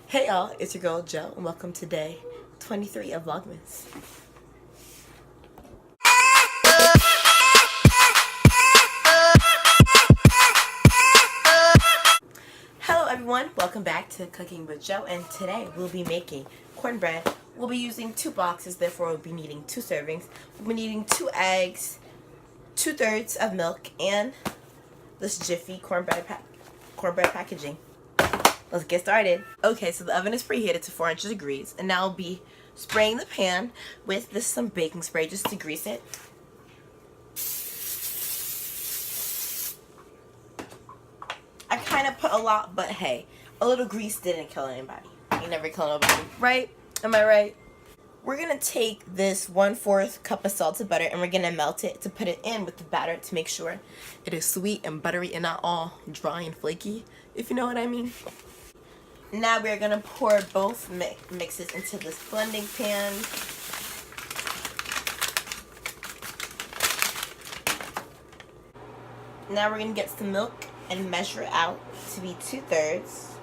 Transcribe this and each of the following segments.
Hey y'all, it's your girl Jo, and welcome to day 23 of Vlogmas. Hello everyone, welcome back to Cooking with Jo, and today we'll be making cornbread. We'll be using 2 boxes, therefore we'll be needing 2 servings. We'll be needing 2 eggs, 2/3 of milk, and this Jiffy cornbread packaging. Let's get started. Okay, so the oven is preheated to 400 degrees, and now I'll be spraying the pan with some baking spray just to grease it. I kind of put a lot, but hey, a little grease didn't kill anybody. You never kill nobody, right? Am I right? We're gonna take this 1/4 cup of salted butter and we're gonna melt it to put it in with the batter to make sure it is sweet and buttery and not all dry and flaky, if you know what I mean. Now we're going to pour both mixes into this blending pan. Now we're going to get some milk and measure it out to be 2/3.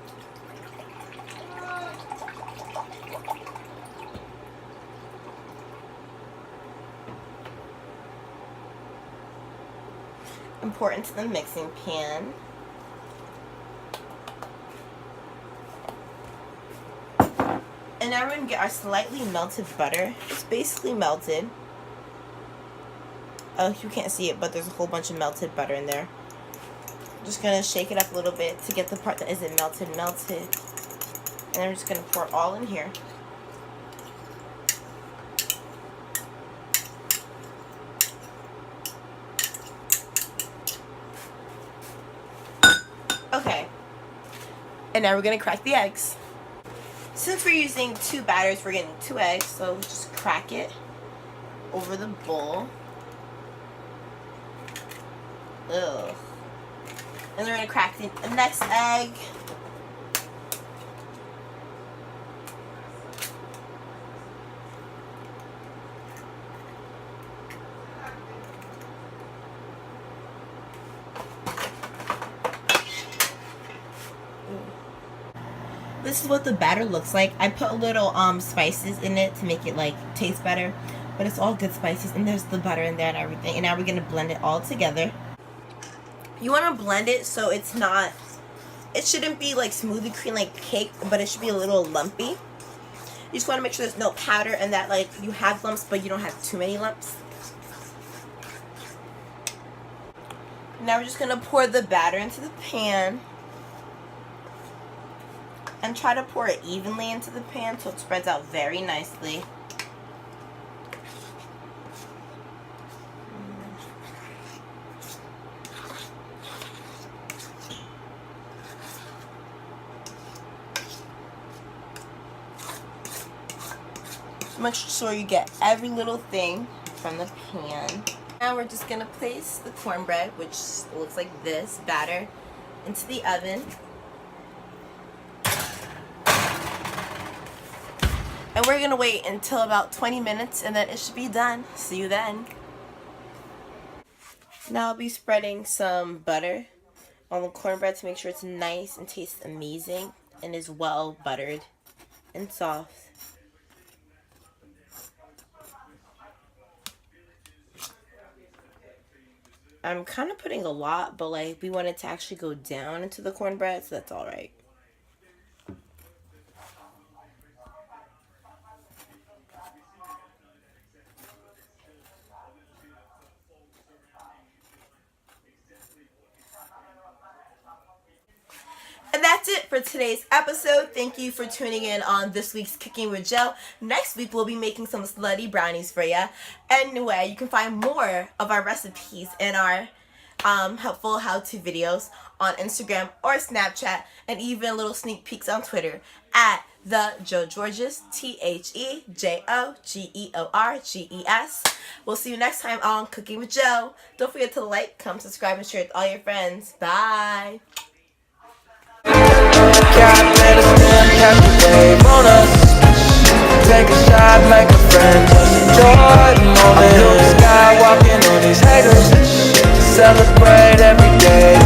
And pour it into the mixing pan. And now we're going to get our slightly melted butter. It's basically melted. Oh, you can't see it, but there's a whole bunch of melted butter in there. I'm just going to shake it up a little bit to get the part that isn't melted. And then we're just going to pour it all in here. Okay. And now we're going to crack the eggs. Since we're using 2 batters, we're getting 2 eggs, so we'll just crack it over the bowl. Ugh. And then we're going to crack the next egg. This is what the batter looks like. I put a little spices in it to make it like taste better, but it's all good spices, and there's the butter in there and everything. And now we're gonna blend it all together. You want to blend it so it shouldn't be like smoothie cream like cake, but it should be a little lumpy. You just want to make sure there's no powder and that like you have lumps, but you don't have too many lumps. Now we're just gonna pour the batter into the pan. And try to pour it evenly into the pan so it spreads out very nicely. Make sure you get every little thing from the pan. Now we're just going to place the cornbread, which looks like this, batter, into the oven. And we're going to wait until about 20 minutes and then it should be done. See you then. Now I'll be spreading some butter on the cornbread to make sure it's nice and tastes amazing and is well buttered and soft. I'm kind of putting a lot, but like we want it to actually go down into the cornbread, so that's alright. And that's it for today's episode. Thank you for tuning in on this week's Cooking with Jo. Next week, we'll be making some slutty brownies for you. Anyway, you can find more of our recipes in our helpful how-to videos on Instagram or Snapchat, and even little sneak peeks on Twitter at the Jo Georges, TheJoGeorges. We'll see you next time on Cooking with Jo. Don't forget to like, comment, subscribe, and share with all your friends. Bye. Take a shot, make a friend, just enjoy the moment. Blue sky, walking on these haters. Celebrate every day.